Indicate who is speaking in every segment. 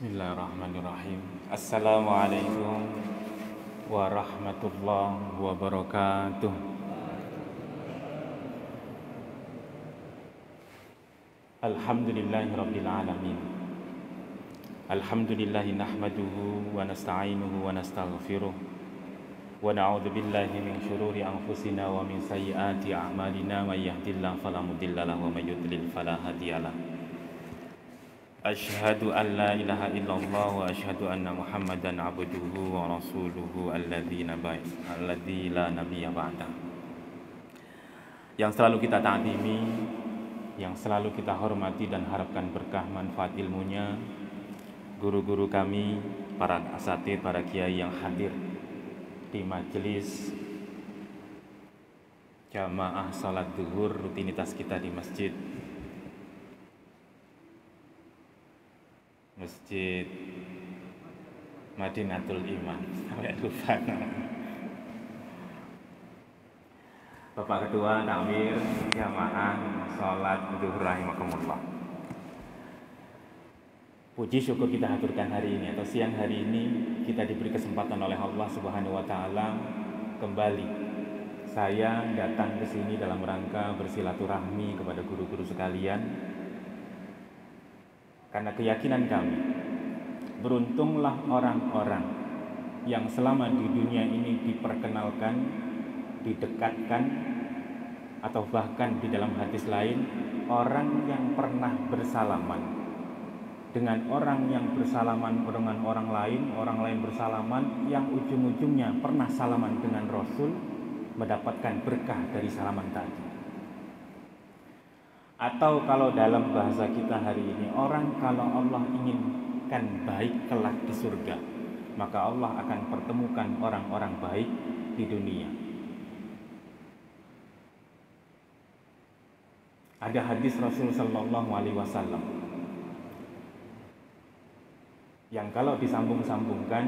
Speaker 1: Bismillahirrahmanirrahim. Assalamualaikum warahmatullahi wabarakatuh. Alhamdulillahirabbil alamin. Alhamdulillahi nahmaduhu wa nasta'inuhu wa nastaghfiruh. Wa na'udzu billahi min syururi anfusina wa min sayyiati a'malina may yahdihillahu fala mudilla lahu wa may yudlil fala hadiyalah. Asyhadu an la ilaha illallah wa asyhadu anna Muhammadan abduhu wa rasuluhu alladzi la nabiyya ba'da. Yang selalu kita ta'zimi, yang selalu kita hormati dan harapkan berkah manfaat ilmunya, guru-guru kami, para asatidz, para kiai yang hadir di majelis jamaah salat zuhur rutinitas kita di Masjid Madinatul Iman. Sampai lupa. Bapak Ketua Takmir Jamaah Salat Zuhur rahimakumullah. Puji syukur kita haturkan hari ini atau siang hari ini kita diberi kesempatan oleh Allah Subhanahu wa taala kembali saya datang ke sini dalam rangka bersilaturahmi kepada guru-guru sekalian. Karena keyakinan kami, beruntunglah orang-orang yang selama di dunia ini diperkenalkan, didekatkan, atau bahkan di dalam hadis lain, orang yang pernah bersalaman dengan orang yang bersalaman dengan orang lain bersalaman yang ujung-ujungnya pernah salaman dengan Rasul, mendapatkan berkah dari salaman tadi. Atau kalau dalam bahasa kita hari ini, orang kalau Allah inginkan baik kelak di surga, maka Allah akan pertemukan orang-orang baik di dunia. Ada hadis Rasul sallallahu alaihi wasallam yang kalau disambung-sambungkan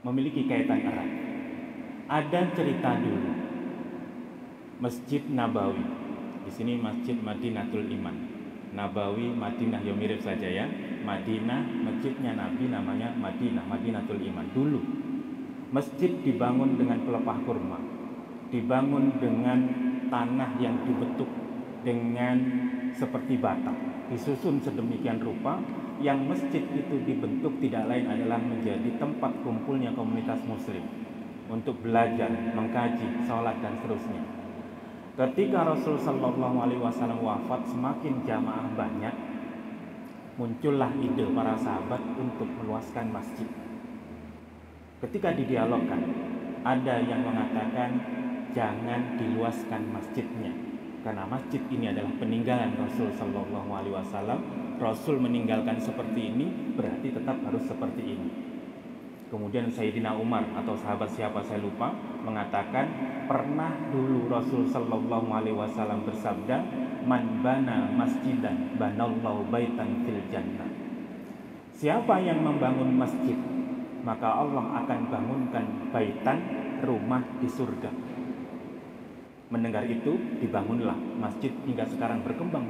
Speaker 1: memiliki kaitan erat. Ada cerita dulu Masjid Nabawi. Di sini Masjid Madinatul Iman. Nabawi, Madinah ya mirip saja ya. Madinah, masjidnya Nabi namanya Madinah, Madinatul Iman. Dulu masjid dibangun dengan pelepah kurma, dibangun dengan tanah yang dibentuk dengan seperti bata, disusun sedemikian rupa yang masjid itu dibentuk tidak lain adalah menjadi tempat kumpulnya komunitas muslim untuk belajar, mengkaji, sholat dan seterusnya. Ketika Rasul sallallahu alaihi wasallam wafat, semakin jamaah banyak, muncullah ide para sahabat untuk meluaskan masjid. Ketika didialogkan, ada yang mengatakan jangan diluaskan masjidnya, karena masjid ini adalah peninggalan Rasul sallallahu alaihi wasallam. Rasul meninggalkan seperti ini, berarti tetap harus seperti ini. Kemudian Sayyidina Umar atau sahabat siapa saya lupa mengatakan pernah dulu Rasul sallallahu alaihi wasallam bersabda, "Man bana masjidan banallahu baitan fil jannah." Siapa yang membangun masjid, maka Allah akan bangunkan baitan, rumah di surga. Mendengar itu dibangunlah masjid hingga sekarang berkembang.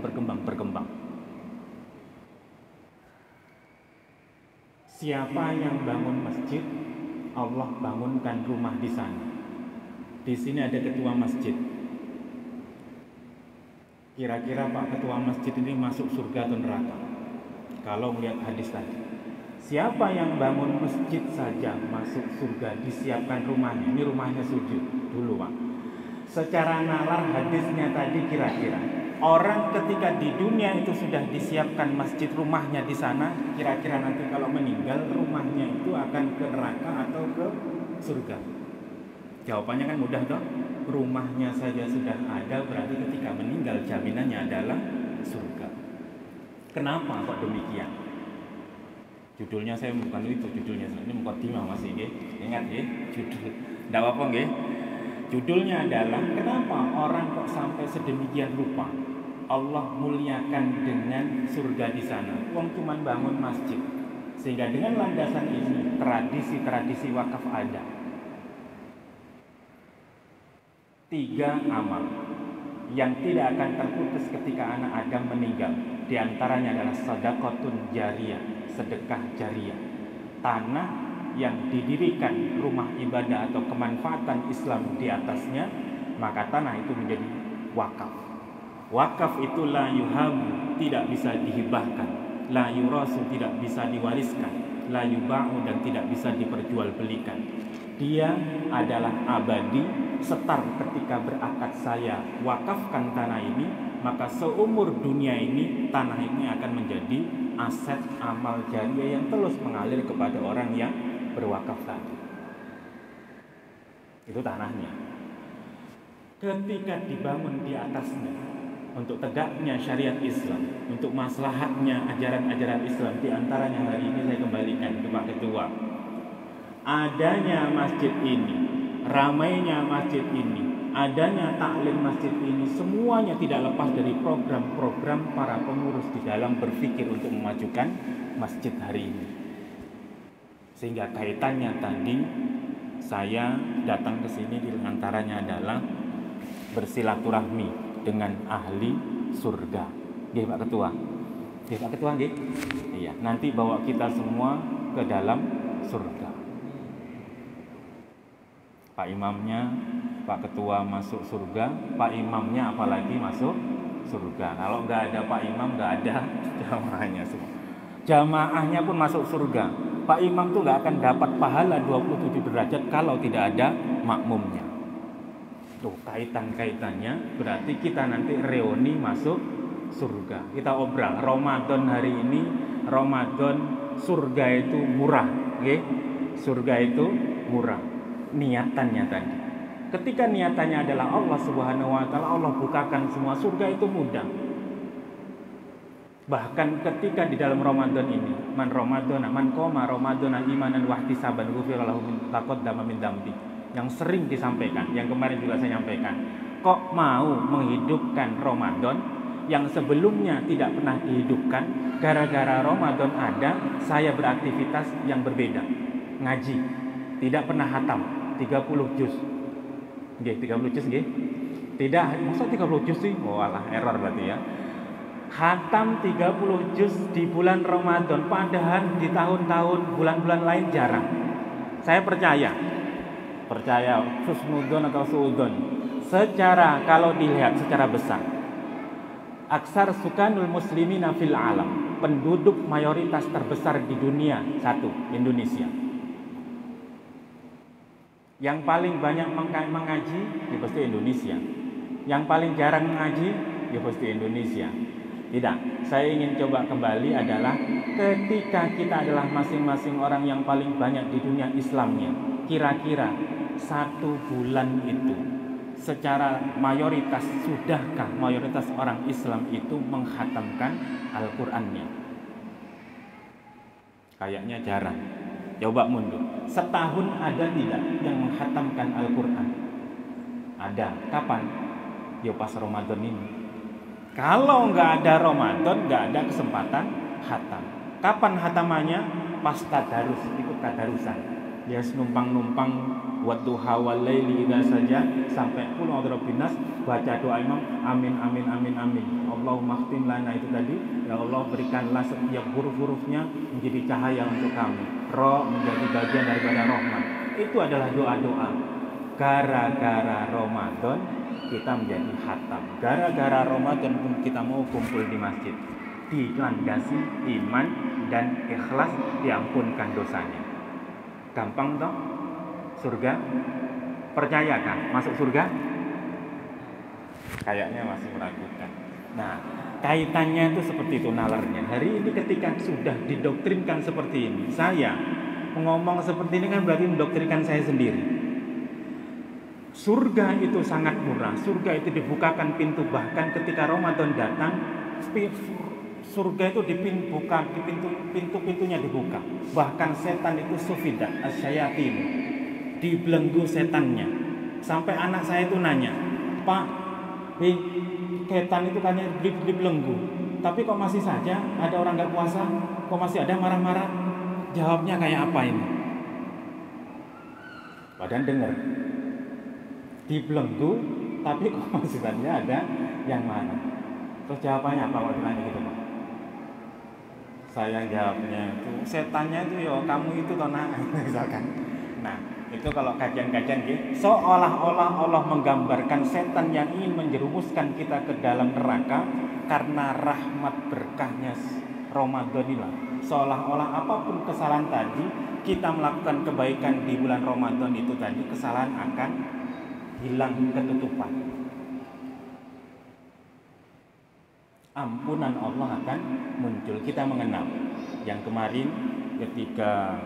Speaker 1: Siapa yang bangun masjid, Allah bangunkan rumah di sana. Di sini ada ketua masjid. Kira-kira Pak Ketua Masjid ini masuk surga atau neraka? Kalau melihat hadis tadi, siapa yang bangun masjid saja masuk surga, disiapkan rumahnya. Ini rumahnya sujud dulu Pak. Secara nalar hadisnya tadi kira-kira orang ketika di dunia itu sudah disiapkan masjid rumahnya di sana, kira-kira nanti kalau meninggal rumahnya itu akan ke neraka atau ke surga? Jawabannya kan mudah toh. Rumahnya saja sudah ada, berarti ketika meninggal jaminannya adalah surga. Kenapa kok demikian? Judulnya saya bukan itu, judulnya ini mukadimah masih nggih. Ingat nggih, judul. Enggak apa-apa nggih. Judulnya adalah kenapa orang kok sampai sedemikian rupa Allah muliakan dengan surga di sana. Wong cuman bangun masjid. Sehingga dengan landasan ini tradisi-tradisi wakaf ada. 3 amal yang tidak akan terputus ketika anak Adam meninggal. Di antaranya adalah sedekahun jariyah, sedekah jariyah. Tanah yang didirikan rumah ibadah atau kemanfaatan Islam di atasnya, maka tanah itu menjadi wakaf. Wakaf itu la yuhabu, tidak bisa dihibahkan, la yurasu, tidak bisa diwariskan, la yuba'u, dan tidak bisa diperjualbelikan. Dia adalah abadi, setar ketika berakad saya wakafkan tanah ini, maka seumur dunia ini tanah ini akan menjadi aset amal jariah yang terus mengalir kepada orang yang berwakaf tadi. Itu tanahnya. Ketika dibangun di atasnya untuk tegaknya syariat Islam, untuk maslahatnya ajaran-ajaran Islam, di antaranya hari ini saya kembalikan ke Pak Ketua. Adanya masjid ini, ramainya masjid ini, adanya taklim masjid ini, semuanya tidak lepas dari program-program para pengurus di dalam berpikir untuk memajukan masjid hari ini. Sehingga kaitannya tadi saya datang ke sini di antaranya adalah bersilaturahmi dengan ahli surga. Nggih Pak Ketua. Nggih Pak Ketua nggih. Iya, nanti bawa kita semua ke dalam surga. Pak imamnya, Pak Ketua masuk surga, Pak imamnya apalagi masuk surga. Kalau nggak ada Pak imam, nggak ada jamaahnya semua. Jamaahnya pun masuk surga. Pak imam tuh nggak akan dapat pahala 27 derajat kalau tidak ada makmumnya. Tuh kaitan-kaitannya, berarti kita nanti reuni masuk surga. Kita obral Ramadan hari ini, Ramadan surga itu murah, okay? Surga itu murah. Niatannya tadi. Ketika niatannya adalah Allah Subhanahu wa taala, Allah bukakan semua, surga itu mudah. Bahkan ketika di dalam Ramadan ini, man qoma ramadhana imanan wa ihtisaban ghufira lahu min taqaddama min dambi. Yang sering disampaikan, yang kemarin juga saya sampaikan. Kok mau menghidupkan Ramadan yang sebelumnya tidak pernah dihidupkan? Gara-gara Ramadan ada, saya beraktivitas yang berbeda. Ngaji, tidak pernah hatam 30 juz. Nggih, 30 juz nggih. Tidak, masa 30 juz sih? Oh alah, error berarti ya. Khatam 30 juz di bulan Ramadan, padahal di tahun-tahun bulan-bulan lain jarang. Saya percaya husnudon atau suudon, secara kalau dilihat secara besar, aksar sukanul muslimina fil alam, penduduk mayoritas terbesar di dunia, satu, Indonesia. Yang paling banyak mengaji ya pasti Indonesia. Yang paling jarang mengaji ya pasti Indonesia. Tidak, saya ingin coba kembali adalah ketika kita adalah masing-masing orang yang paling banyak di dunia Islamnya, kira-kira 1 bulan itu secara mayoritas, sudahkah mayoritas orang Islam itu menghatamkan Al-Qur'annya? Kayaknya jarang. Coba mundur. Setahun ada tidak yang menghatamkan Al-Qur'an? Ada. Kapan? Ya pas Ramadan ini. Kalau nggak ada Ramadan, nggak ada kesempatan hatam. Kapan hatamannya? Pas tadarus, ikut tadarusan. Dia numpang-numpang wadduha wal laili idza saja sampai qul a'udzu binnas, baca doa imam, amin amin amin amin. Allahumma khtim lana, itu tadi, ya Allah berikanlah setiap huruf-hurufnya menjadi cahaya untuk kami. Ro menjadi bagian daripada rahmat. Itu adalah doa-doa. Gara-gara Ramadan kita menjadi khatam. Gara-gara Ramadan pun kita mau kumpul di masjid. Dilandasi iman dan ikhlas, diampunkan dosanya. Gampang toh? Surga? Percayakan masuk surga? Kayaknya masih meragukan. Nah, kaitannya itu seperti itu nalarnya. Hari ini ketika sudah didoktrinkan seperti ini, saya ngomong seperti ini kan berarti mendoktrinkan saya sendiri. Surga itu sangat murah. Surga itu dibukakan pintu, bahkan ketika Ramadan datang, surga itu dibuka, pintu-pintunya dibuka. Bahkan setan itu sufidat asyayatin, dibelenggu setannya. Sampai anak saya itu nanya, Pak, setan itu kan dibelenggu, tapi kok masih saja ada orang nggak puasa, kok masih ada marah-marah? Jawabnya kayak apa ini? Padahal dengar, dibelenggu, tapi kok masih saja ada yang marah. Terus jawabannya apa waktu nanya gitu Pak? Saya jawabnya itu setannya itu yo kamu itu toh nak misalkan. Nah, itu kalau kajian-kajian gitu, seolah-olah Allah menggambarkan setan yang ingin menjerumuskan kita ke dalam neraka karena rahmat berkahnya Ramadan inilah. Seolah-olah apapun kesalahan tadi, kita melakukan kebaikan di bulan Ramadan itu tadi, kesalahan akan hilang ketutupan. Ampunan Allah akan muncul. Kita mengenal yang kemarin ketika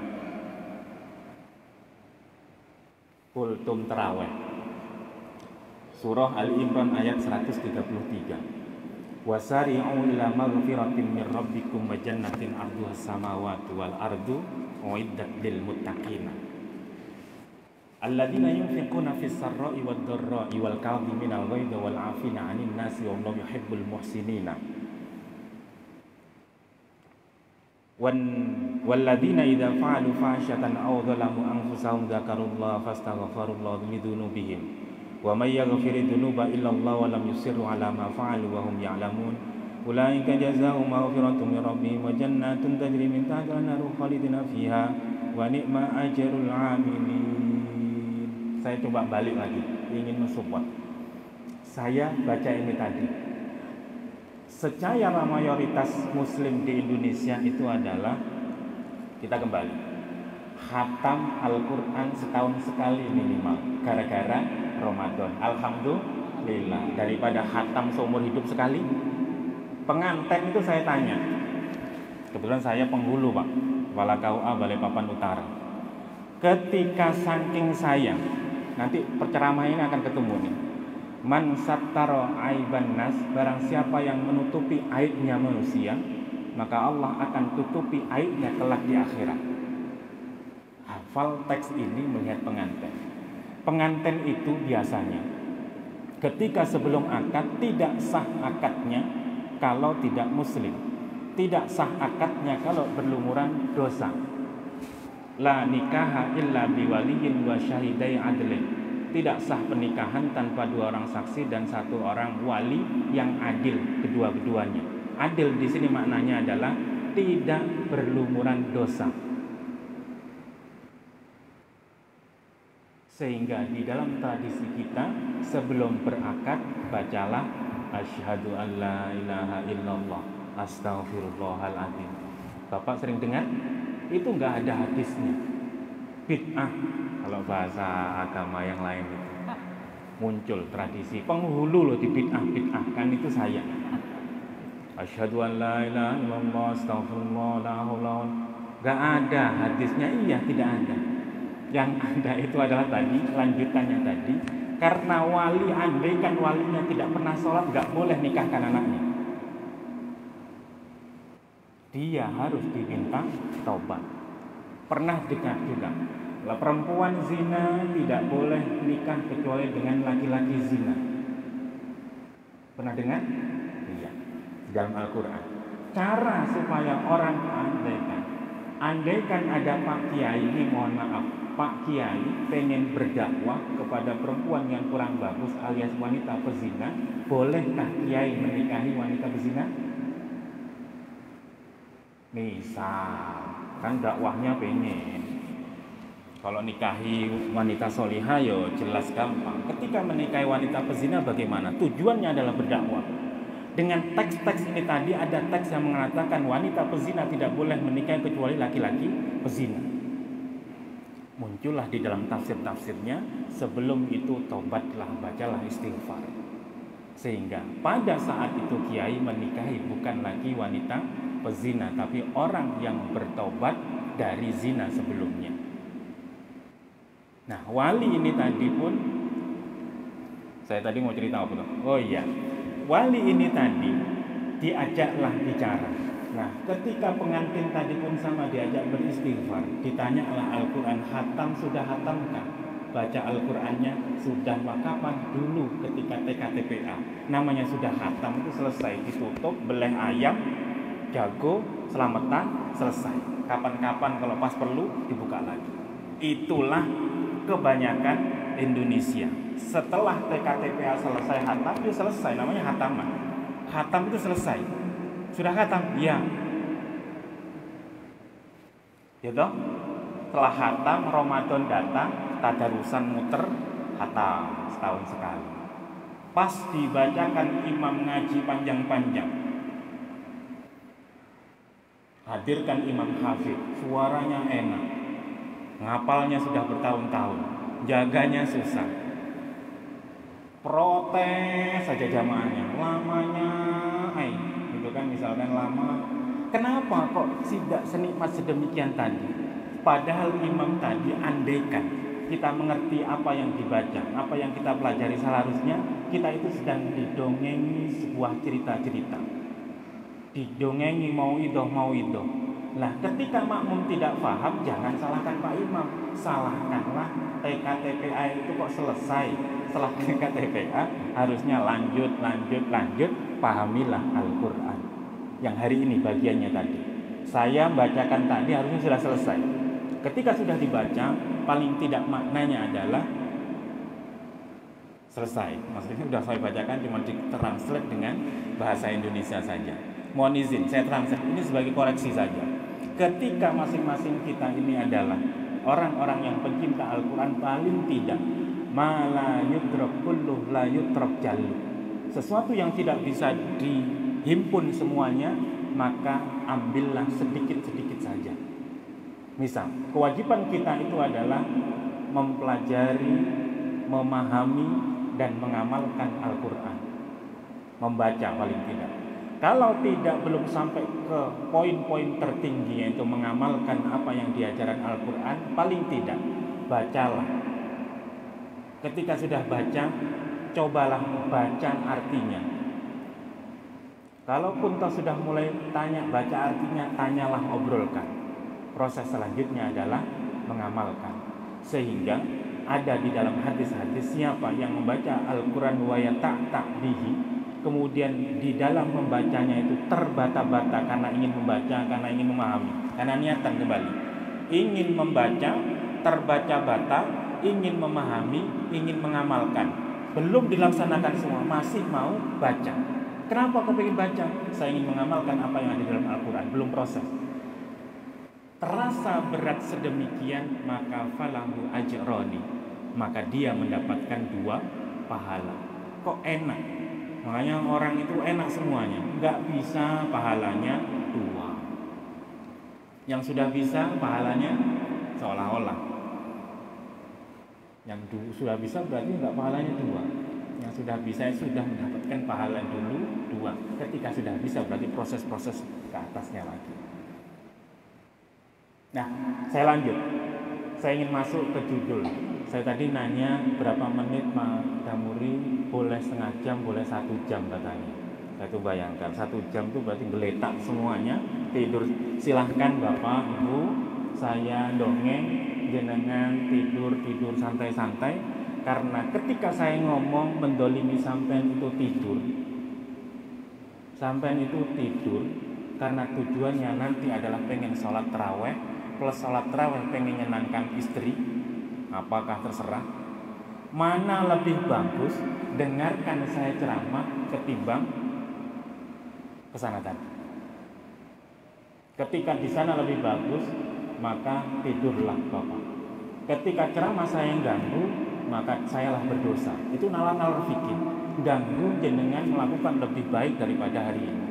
Speaker 1: kultum terawih, surah Al-Imran ayat 133. Wasari'u ila maghfiratin min rabbikum wa jannatin 'arduhas samawati wal ardu uiddat lil muttaqin alladzina yunfiquna fis sarra'i wad dharra'i wal kadhiminal ghaidha wal 'afina 'anil nasi wallahu yuhibbul muhsinina walladzina idza fa'alu fahsyatan aw dzalamu anfusahum dzakarullaha fastaghfirullaha lidzunubihim wa may yaghfiru dzunuba illallah wa lam yusirru 'ala ma fa'alu wa hum ya'lamun ulaika jazaa'uhum maghfiratun min rabbihim wa jannatun tajri min tahtiha an-naru khalidina fiha wa ni'ma ajrul 'amilin. Saya coba balik lagi, ingin mensupport. Saya baca ini tadi. Secara mayoritas muslim di Indonesia itu adalah, kita kembali, khatam Al-Quran setahun sekali minimal, gara-gara Ramadan. Alhamdulillah, daripada khatam seumur hidup sekali. Penganten itu saya tanya, kebetulan saya penghulu Pak, Kepala KUA Balikpapan Utara. Ketika saking sayang, nanti perceramahan ini akan ketemu nih. Man sattaro aiban nas, barang siapa yang menutupi aibnya manusia, maka Allah akan tutupi aibnya kelak di akhirat. Hafal teks ini melihat pengantin. Pengantin itu biasanya ketika sebelum akad tidak sah akadnya kalau tidak muslim, tidak sah akadnya kalau berlumuran dosa. La nikaha illa biwaliyin wa syahidai adlin. Tidak sah pernikahan tanpa dua orang saksi dan satu orang wali yang adil kedua-keduanya. Adil di sini maknanya adalah tidak berlumuran dosa. Sehingga di dalam tradisi kita sebelum berakad bacalah asyhadu an la ilaha illallah astaghfirullahaladzim. Bapak sering dengar? Itu enggak ada hadisnya. Bid'ah kalau bahasa agama yang lain itu. Muncul tradisi penghulu loh di bid'ah kan itu saya. Asyhadu an la ilaha illallah astaghfirullah la haula. Enggak ada hadisnya, iya tidak ada. Yang ada itu adalah tadi lanjutannya tadi, karena wali andaikan walinya tidak pernah sholat enggak boleh nikahkan anaknya. Dia harus diminta taubat. Pernah dengar juga, kalau perempuan zina tidak boleh nikah kecuali dengan laki-laki zina. Pernah dengar? Iya, dalam Al-Quran. Cara supaya orang andaikan ada Pak Kiai, ini mohon maaf, Pak Kiai pengen berdakwah kepada perempuan yang kurang bagus alias wanita pezina, bolehkah Kiai menikahi wanita pezina? Misal, kan dakwahnya pengen kalau nikahi wanita solihah yo jelas gampang. Ketika menikahi wanita pezina bagaimana? Tujuannya adalah berdakwah. Dengan teks-teks ini tadi ada teks yang mengatakan wanita pezina tidak boleh menikahi kecuali laki-laki pezina. Muncullah di dalam tafsir-tafsirnya, sebelum itu tobatlah, bacalah istighfar. Sehingga pada saat itu kiai menikahi bukan lagi wanita pezina, tapi orang yang bertobat dari zina sebelumnya. Nah, wali ini tadi pun, saya tadi mau cerita apa tuh? Oh iya, wali ini tadi diajaklah bicara. Nah, ketika pengantin tadi pun sama diajak beristighfar, ditanyalah Al-Quran, hatam sudah hatamkah? Baca Al-Qurannya sudah kapan? Dulu ketika TKTPA. Namanya sudah hatam itu selesai, ditutup, beleh ayam, jago, selamatan, selesai. Kapan-kapan kalau pas perlu dibuka lagi. Itulah kebanyakan Indonesia. Setelah TKTPA selesai hatam, itu selesai, namanya hataman. Hatam itu selesai. Sudah khatam? Ya. gitu. Setelah khatam, Ramadan datang, tadarusan muter, khatam setahun sekali. Pas dibacakan imam ngaji panjang-panjang, hadirkan imam hafid, suaranya enak, ngapalnya sudah bertahun-tahun, jaganya susah, protes saja jamaahnya, lamanya, gitu kan, misalkan lama. Kenapa kok tidak senikmat sedemikian tadi? Padahal imam tadi, andaikan kita mengerti apa yang dibaca, apa yang kita pelajari, seharusnya kita itu sedang didongengi sebuah cerita-cerita, didongengi mauidhah. Nah, ketika makmum tidak paham, jangan salahkan Pak Imam, salahkanlah TKTPA itu kok selesai. Setelah TKTPA harusnya lanjut, pahamilah Al-Quran. Yang hari ini bagiannya tadi, saya bacakan tadi harusnya sudah selesai. Ketika sudah dibaca, paling tidak maknanya adalah selesai. Maksudnya sudah saya bacakan, cuma ditranslate dengan bahasa Indonesia saja. Mohon izin, saya translate ini sebagai koreksi saja. Ketika masing-masing kita ini adalah orang-orang yang pencinta Al-Quran, paling tidak mala yudrok kulluh la yudrok jallu, sesuatu yang tidak bisa dihimpun semuanya, maka ambillah sedikit-sedikit saja. Misal, kewajiban kita itu adalah mempelajari, memahami, dan mengamalkan Al-Quran, membaca paling tidak. Kalau tidak, belum sampai ke poin-poin tertinggi, yaitu mengamalkan apa yang diajarkan Al-Quran, paling tidak bacalah. Ketika sudah baca, cobalah baca artinya. Kalaupun toh sudah mulai tanya baca artinya, tanyalah, obrolkan. Proses selanjutnya adalah mengamalkan. Sehingga ada di dalam hadis-hadis, siapa yang membaca Al-Quran wa yata' bihi, kemudian di dalam membacanya itu terbata-bata karena ingin membaca, karena ingin memahami, karena niatan kembali, ingin membaca, terbata-bata, ingin memahami, ingin mengamalkan, belum dilaksanakan semua, masih mau baca. Kenapa kau ingin baca? Saya ingin mengamalkan apa yang ada di dalam Al-Quran, belum proses. Terasa berat sedemikian, maka falahu ajroni, maka dia mendapatkan 2 pahala. Kok enak? Makanya orang itu enak semuanya, nggak bisa pahalanya 2. Yang sudah bisa pahalanya seolah-olah. Yang sudah bisa berarti nggak pahalanya 2. Yang sudah bisa sudah mendapatkan pahala dulu 2. Ketika sudah bisa berarti proses-proses ke atasnya lagi. Nah, saya lanjut. Saya ingin masuk ke judul. Saya tadi nanya berapa menit Pak Damuri, boleh setengah jam, boleh 1 jam katanya. Saya tuh bayangkan 1 jam tuh berarti geletak semuanya, tidur. Silahkan Bapak, Ibu, saya dongeng, jenengan tidur santai-santai. Karena ketika saya ngomong mendolimi sampean itu tidur. Sampean itu tidur karena tujuannya nanti adalah pengen sholat taraweh, plus sholat taraweh pengen nyenangkan istri. Apakah terserah? Mana lebih bagus dengarkan saya ceramah ketimbang kesana tadi. Ketika di sana lebih bagus, maka tidurlah Bapak. Ketika ceramah saya yang ganggu, maka sayalah berdosa. Itu nalar fikih. Ganggu jenengan melakukan lebih baik daripada hari ini.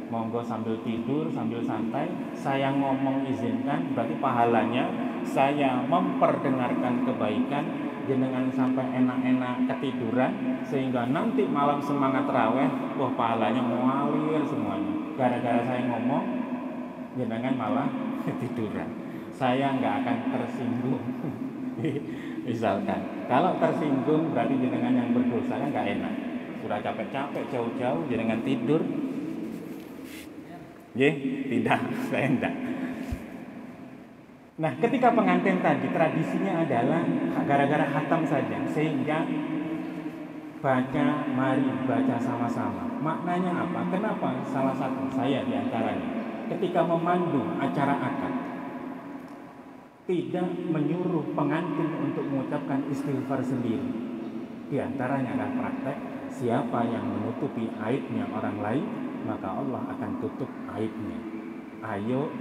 Speaker 1: Monggo sambil tidur, sambil santai, saya ngomong izinkan, berarti pahalanya saya memperdengarkan kebaikan, jenengan sampai enak-enak ketiduran, sehingga nanti malam semangat raweh, wah pahalanya mengalir semuanya. Gara-gara saya ngomong, jenengan malah ketiduran. Saya nggak akan tersinggung. Misalkan, kalau tersinggung berarti jenengan yang berdosa, kan nggak enak. Sudah capek-capek jauh-jauh, jenengan tidur. Tidak, saya enggak. Nah, ketika pengantin tadi tradisinya adalah gara-gara khatam saja, sehingga mari baca sama-sama. Maknanya apa? Kenapa salah satu saya diantaranya ketika memandu acara akad tidak menyuruh pengantin untuk mengucapkan istighfar sendiri. Di antaranya adalah praktek siapa yang menutupi aibnya orang lain, maka Allah akan tutup aibnya. Ayo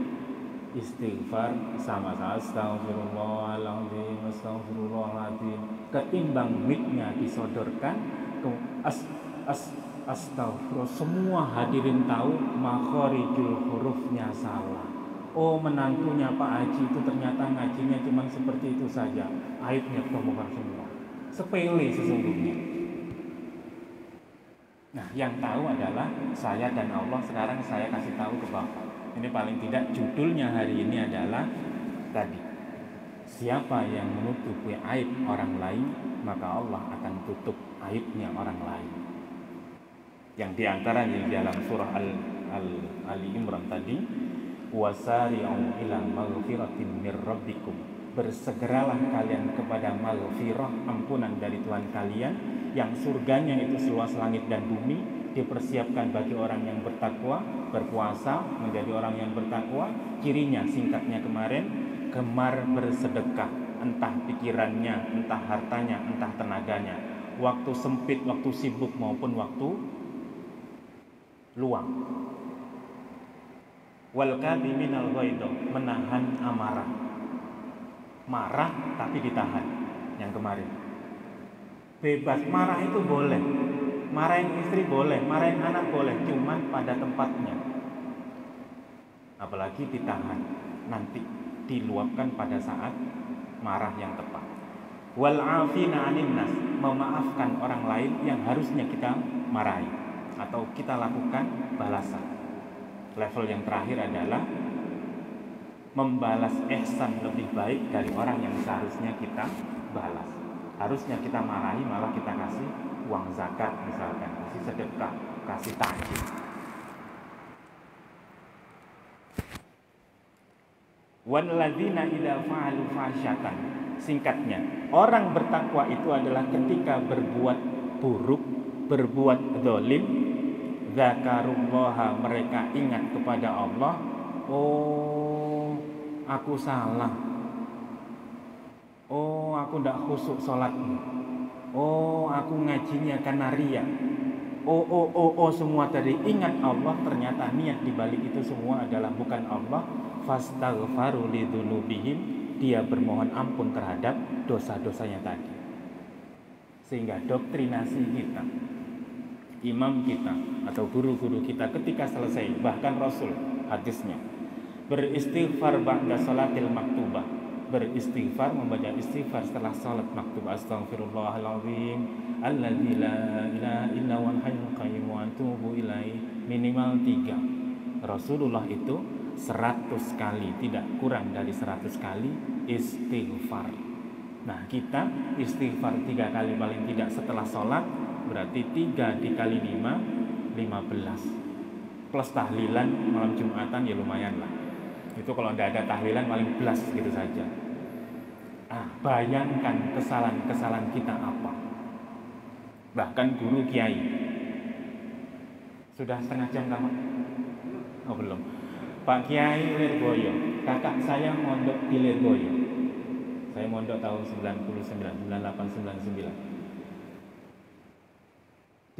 Speaker 1: istighfar sama-sama astagfirullahaladzim, astagfirullahaladzim, ketimbang mic-nya disodorkan ke astagfirullah. Semua hadirin tahu makhorijul hurufnya salah. Oh, menantunya Pak Haji itu ternyata ngajinya cuma seperti itu saja, aibnya terbongkar semua. Sepele sesungguhnya. Nah, yang tahu adalah saya dan Allah. Sekarang saya kasih tahu ke Bapak. Ini paling tidak judulnya hari ini adalah tadi, siapa yang menutupi aib orang lain, maka Allah akan tutup aibnya orang lain. Yang diantaranya di dalam surah Ali Imran tadi, wasari'u ila maghfiratin mir rabbikum, bersegeralah kalian kepada maghfirah, ampunan dari Tuhan kalian, yang surganya itu seluas langit dan bumi, dipersiapkan bagi orang yang bertakwa, berpuasa, menjadi orang yang bertakwa. Cirinya singkatnya kemarin, gemar bersedekah, entah pikirannya, entah hartanya, entah tenaganya, waktu sempit, waktu sibuk maupun waktu luang. Wal kadhiminal ghaidh, menahan amarah. Marah tapi ditahan. Yang kemarin bebas marah itu boleh, marahin istri boleh, marahin anak boleh, cuman pada tempatnya. Apalagi ditahan, nanti diluapkan pada saat marah yang tepat. Wal afina 'anin nas, memaafkan orang lain yang harusnya kita marahi atau kita lakukan balasan. Level yang terakhir adalah membalas ihsan lebih baik dari orang yang seharusnya kita balas. Harusnya kita marahi, malah kita kasih uang zakat misalkan, kasih sedekah, kasih takjil. Walladzina idza fa'alu fasyatan, singkatnya, orang bertakwa itu adalah ketika berbuat buruk, berbuat zalim, zakarullaha, mereka ingat kepada Allah. Oh, aku salah. Oh, aku tidak khusyuk sholatnya. Oh, aku ngajinya karena riya. Oh, semua tadi ingat Allah, ternyata niat dibalik itu semua adalah bukan Allah. Fastaghfaru lidzunubihim, dia bermohon ampun terhadap dosa-dosanya tadi. Sehingga doktrinasi kita, imam kita atau guru-guru kita ketika selesai, bahkan Rasul hadisnya, beristighfar ba'da salatil maktubah, beristighfar, membaca istighfar setelah salat maktubah, astaghfirullahaladzim alladzi la ilaha illa huwal hayyul qayyum wa atubu ilaihi, minimal 3. Rasulullah itu 100 kali, tidak kurang dari 100 kali istighfar. Nah, kita istighfar 3 kali paling tidak setelah sholat, berarti 3 dikali 5, 15. Plus tahlilan malam Jumatan ya lumayan lah. Itu kalau tidak ada tahlilan paling belas gitu saja. Bayangkan kesalahan-kesalahan kita apa. Bahkan guru kiai. Sudah setengah jam kamu? Oh belum. Pak Kiai Lirboyo, kakak saya mondok di Lirboyo. Saya mondok tahun 99, 98, 99.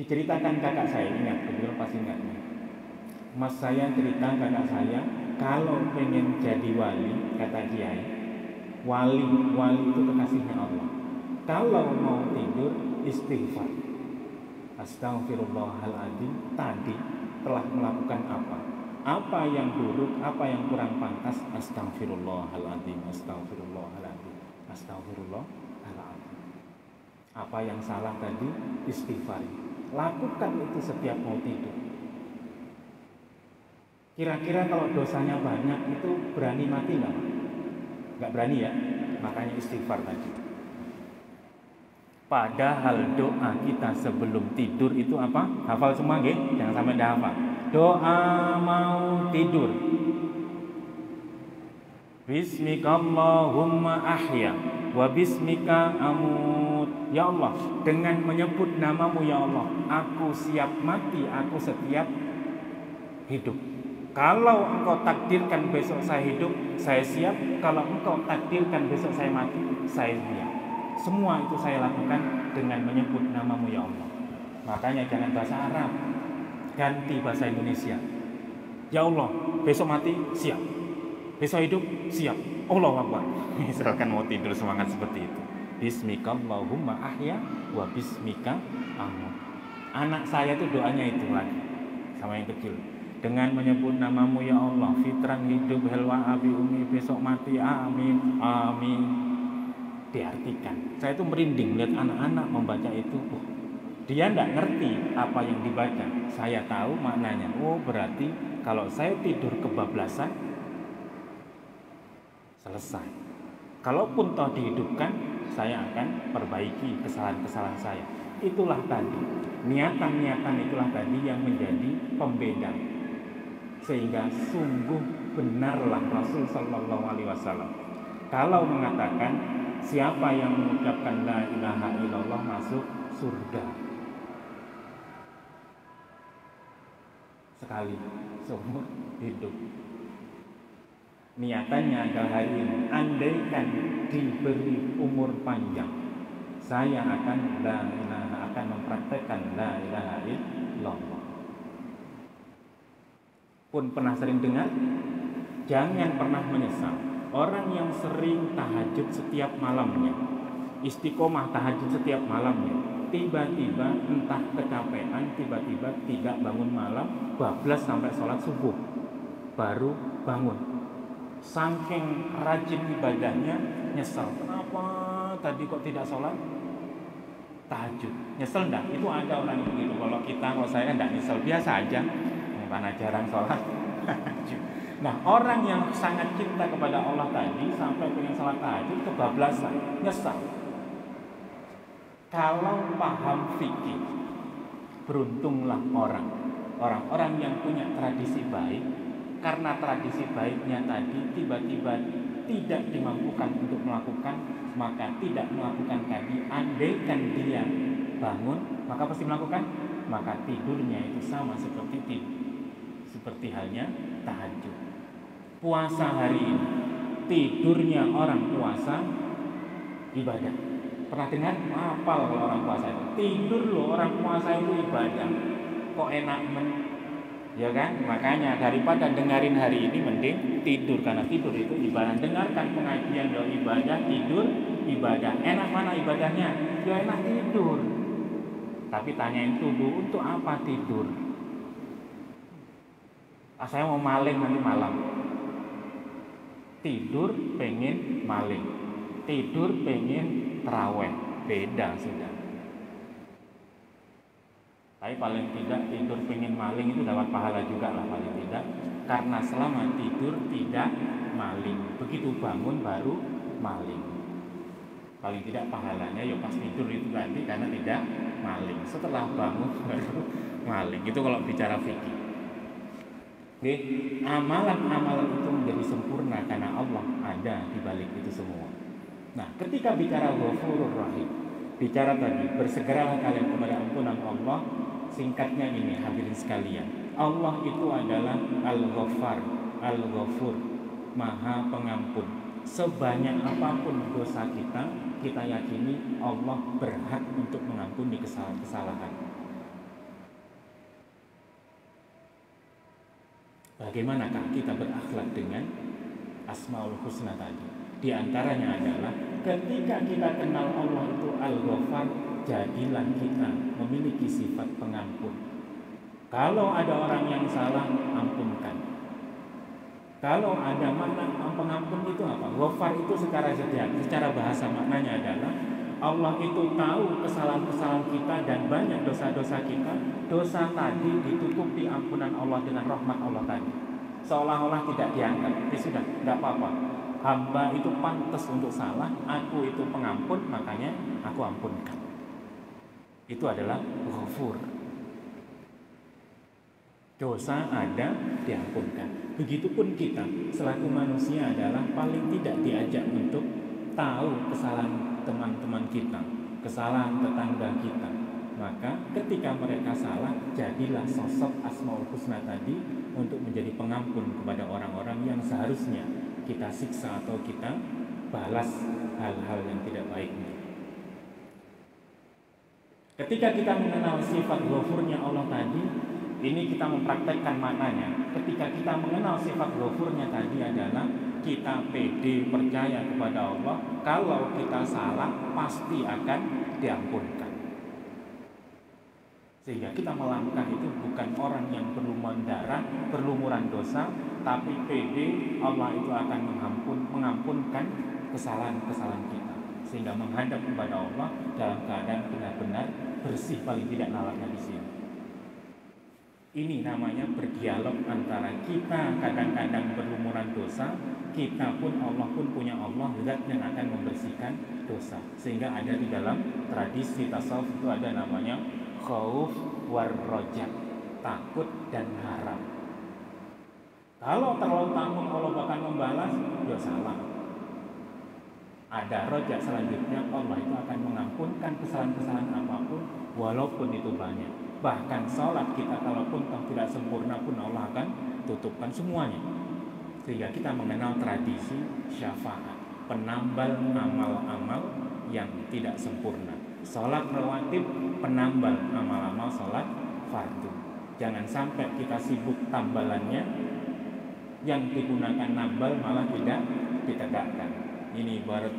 Speaker 1: Diceritakan kakak saya, ingat, kebetulan pasti ingatnya. Mas saya cerita kakak saya, kalau pengen jadi wali, kata Kiai, wali itu kekasihnya Allah. Kalau mau tidur, istighfar. Astagfirullahaladzim, tadi telah melakukan apa? Apa yang buruk, apa yang kurang pantas, astagfirullahaladzim, astagfirullahaladzim, astagfirullahaladzim. Apa yang salah tadi, istighfar. Lakukan itu setiap mau tidur. Kira-kira kalau dosanya banyak itu berani mati nggak? Nggak berani ya, makanya istighfar tadi. Padahal doa kita sebelum tidur itu apa? Hafal semua nggih? Jangan sampai dah hafal. Doa mau tidur. Bismikallahumma ahya wa bismika amut. Ya Allah, dengan menyebut namamu ya Allah, aku siap mati, aku setiap hidup. Kalau engkau takdirkan besok saya hidup, saya siap. Kalau engkau takdirkan besok saya mati, saya siap. Semua itu saya lakukan dengan menyebut namamu ya Allah. Makanya jangan bahasa Arab, ganti bahasa Indonesia. Ya Allah, besok mati siap. Besok hidup, siap. Allahu Akbar. Misalkan mau tidur semangat seperti itu. Bismikallahumma ahya wa bismika amut. Anak saya tuh doanya itu lagi sama yang kecil. Dengan menyebut namamu ya Allah, fitran hidup helwa abi umi, besok mati, amin, amin. Diartikan. Saya tuh merinding lihat anak-anak membaca itu. Dia tidak ngerti apa yang dibaca. Saya tahu maknanya. Oh berarti kalau saya tidur kebablasan, selesai. Kalaupun toh dihidupkan, saya akan perbaiki kesalahan-kesalahan saya. Itulah tadi, niatan-niatan itulah tadi yang menjadi pembeda. Sehingga sungguh benarlah Rasul Sallallahu Alaihi Wasallam kalau mengatakan siapa yang mengucapkan la ilaha illallah masuk surga sekali seumur hidup. Niatannya adalah hari ini, andaikan diberi umur panjang, saya akan mempraktekkan la ilaha illallah. Pun pernah sering dengar, jangan pernah menyesal. Orang yang sering tahajud setiap malamnya, istiqomah tahajud setiap malamnya, tiba-tiba entah kecapean, tiba-tiba tidak bangun malam, bablas sampai sholat subuh, baru bangun. Saking rajin ibadahnya, nyesel. Kenapa tadi kok tidak sholat tahajud? Nyesel enggak? Itu ada orang yang begitu. Kalau saya enggak nyesel, biasa aja. Karena jarang sholat tahajud. Nah, orang yang sangat cinta kepada Allah tadi sampai pengen sholat tahajud kebablasan, nyesal. Kalau paham fikih, beruntunglah orang-orang yang punya tradisi baik. Karena tradisi baiknya tadi tiba-tiba tidak dimampukan untuk melakukan, maka tidak melakukan tadi. Andaikan dia bangun, maka pasti melakukan. Maka tidurnya itu sama seperti halnya tahajud. Puasa hari ini, tidurnya orang puasa ibadah. Pernah dengar? Hafal kalau orang puasa itu tidur loh, orang puasa itu ibadah. Kok enak ya kan? Makanya daripada dengerin hari ini mending tidur, karena tidur itu ibadah. Dengarkan pengajian doa ibadah, tidur ibadah. Enak mana ibadahnya? Ya enak tidur. Tapi tanyain tubuh, untuk apa tidur? Saya mau maling nanti malam. Tidur pengen maling, tidur pengen terawih, beda sudah. Tapi paling tidak tidur pengen maling itu dapat pahala juga lah paling tidak. Karena selama tidur tidak maling, begitu bangun baru maling. Paling tidak pahalanya ya pas tidur itu tadi karena tidak maling. Setelah bangun baru maling. Itu kalau bicara fikih. Oke, amalan-amalan itu menjadi sempurna karena Allah ada di balik itu semua. Nah, ketika bicara Ghafurur Rahim, bicara tadi bersegeralah kalian kepada ampunan Allah. Singkatnya ini hadirin sekalian, Allah itu adalah Al-Ghaffar, Al-Ghafur, Maha Pengampun. Sebanyak apapun dosa kita yakini Allah berhak untuk mengampuni kesalahan. Bagaimanakah kita berakhlak dengan Asmaul Husna tadi? Di antaranya adalah ketika kita kenal Allah itu Al-Ghaffar, jadilah kita memiliki sifat pengampun. Kalau ada orang yang salah, ampunkan. Kalau ada makna pengampun itu apa? Ghaffar itu secara bahasa maknanya adalah Allah itu tahu kesalahan-kesalahan kita dan banyak dosa-dosa kita. Dosa tadi ditutupi ampunan Allah dengan rahmat Allah tadi. Seolah-olah tidak dianggap. Ya sudah, tidak apa-apa. Hamba itu pantas untuk salah, aku itu pengampun, makanya aku ampunkan. Itu adalah Ghafur. Dosa ada, diampunkan. Begitupun kita selaku manusia adalah paling tidak diajak untuk tahu kesalahan teman-teman kita, kesalahan tetangga kita. Maka ketika mereka salah, jadilah sosok Asmaul Husna tadi untuk menjadi pengampun kepada orang-orang yang seharusnya kita siksa atau kita balas hal-hal yang tidak baiknya. Ketika kita mengenal sifat Ghafurnya Allah tadi, ini kita mempraktekkan maknanya. Ketika kita mengenal sifat Ghafurnya tadi adalah kita pede percaya kepada Allah, kalau kita salah pasti akan diampunkan. Sehingga kita melangkah itu bukan orang yang berlumuran darah, berlumuran dosa, tapi pede Allah itu akan mengampunkan kesalahan-kesalahan kita. Sehingga menghadap kepada Allah dalam keadaan benar-benar bersih, paling tidak nalarnya di sini. Ini namanya berdialog antara kita kadang-kadang berlumuran dosa, kita pun, Allah pun punya Allah, zat yang akan membersihkan dosa. Sehingga ada di dalam tradisi tasawuf itu ada namanya khauf war roja, takut dan harap. Kalau terlalu takut Allah bakal membalas, ya salah. Ada roja selanjutnya, Allah itu akan mengampunkan kesalahan-kesalahan apapun walaupun itu banyak. Bahkan sholat kita kalaupun tidak sempurna pun Allah akan tutupkan semuanya. Sehingga kita mengenal tradisi syafaat, penambal amal-amal yang tidak sempurna. Sholat rawatib penambal amal-amal sholat fardu. Jangan sampai kita sibuk tambalannya, yang digunakan nambal malah tidak ditegakkan. Ini ibarat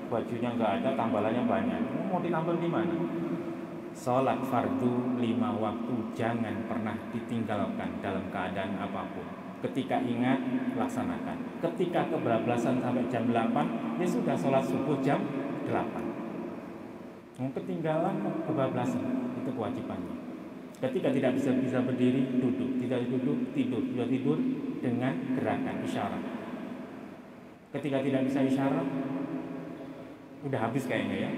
Speaker 1: bajunya nggak ada, tambalannya banyak. Mau ditambal di mana? Sholat fardu 5 waktu jangan pernah ditinggalkan dalam keadaan apapun. Ketika ingat, laksanakan. Ketika kebablasan sampai jam 8, ya sudah sholat subuh jam 8. Ketinggalan, kebablasan, itu kewajibannya. Ketika tidak bisa berdiri, duduk. Tidak duduk, tidur. Tidak tidur dengan gerakan, isyarat. Ketika tidak bisa isyarat, udah habis kayaknya ya.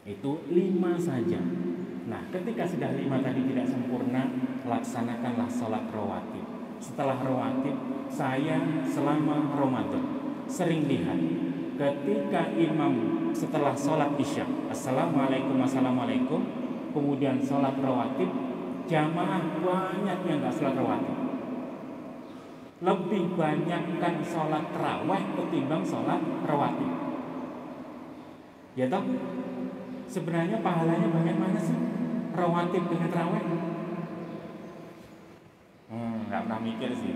Speaker 1: Itu 5 saja. Nah, ketika sudah 5 tadi tidak sempurna, laksanakanlah sholat rawatib. Setelah rawatib, saya selama Ramadan sering lihat ketika imam setelah sholat isya, assalamualaikum, kemudian sholat rawatib, jamaah banyak yang nggak sholat rawatib. Lebih banyak kan sholat tarawih ketimbang sholat rawatib. Ya toh? Sebenarnya pahalanya banyak mana sih rawatib dengan tarawih? Nggak pernah mikir sih.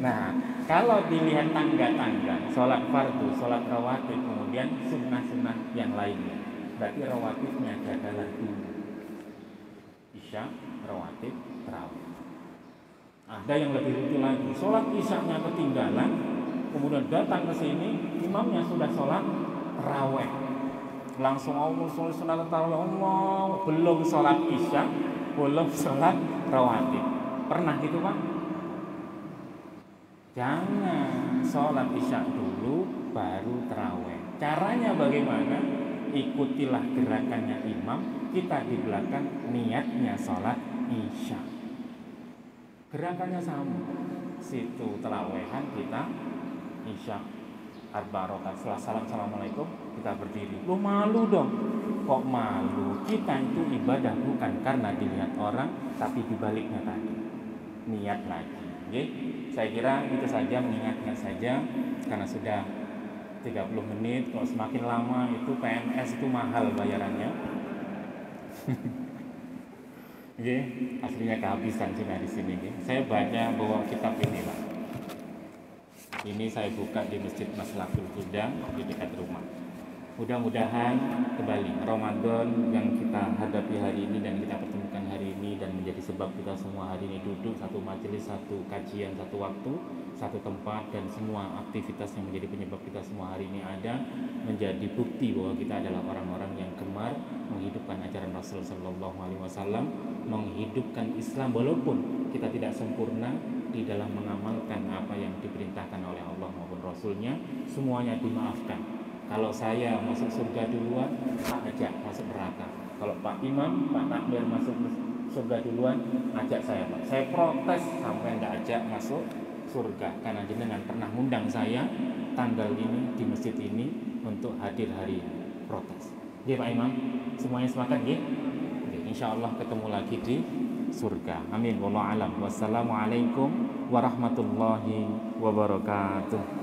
Speaker 1: Nah, kalau dilihat tangga-tangga, sholat fardu, sholat rawatib, kemudian sunnah-sunnah yang lainnya, berarti rawatibnya adalah dulu isya, rawatib, tarawih. Ada yang lebih lucu lagi, sholat isyanya ketinggalan, kemudian datang ke sini, imamnya sudah sholat tarawih. Langsung Allah sholat tarawih, Allah belum sholat isya, belum sholat rawatib. Pernah gitu Pak? Jangan, sholat isya dulu baru tarawih. Caranya bagaimana? Ikutilah gerakannya imam, kita di belakang niatnya sholat isya. Gerakannya sama. Situ terawihan kita isya. Arba rakaat, setelah salam assalamualaikum kita berdiri. Lu malu dong. Kok malu? Kita itu ibadah bukan karena dilihat orang, tapi dibaliknya tadi niat lagi. Oke? Saya kira itu saja, mengingatkan saja karena sudah 30 menit. Kalau semakin lama itu PNS itu mahal bayarannya. Oke, aslinya kehabisan sih di sini. Saya baca bahwa kitab ini Pak. Ini saya buka di Masjid Maslahul Huda di dekat rumah. Mudah-mudahan kembali Ramadan yang kita hadapi hari ini dan kita pertemukan hari ini dan menjadi sebab kita semua hari ini duduk satu majelis, satu kajian, satu waktu, satu tempat, dan semua aktivitas yang menjadi penyebab kita semua hari ini ada, menjadi bukti bahwa kita adalah orang-orang yang gemar menghidupkan ajaran Rasul Sallallahu Alaihi Wasallam, menghidupkan Islam walaupun kita tidak sempurna di dalam mengamalkan apa yang diperintahkan oleh Allah maupun Rasulnya. Semuanya dimaafkan. Kalau saya masuk surga duluan, Pak ajak masuk neraka. Kalau Pak Imam, Pak Takmir masuk surga duluan, ajak saya Pak. Saya protes sampai nggak ajak masuk surga karena jenengan pernah ngundang saya tanggal ini di masjid ini untuk hadir hari ini. Protes. Oke Pak Imam, semuanya sepakat ya? Oke, insya Allah ketemu lagi di surga. Amin. Wallahu a'lam. Wassalamualaikum warahmatullahi wabarakatuh.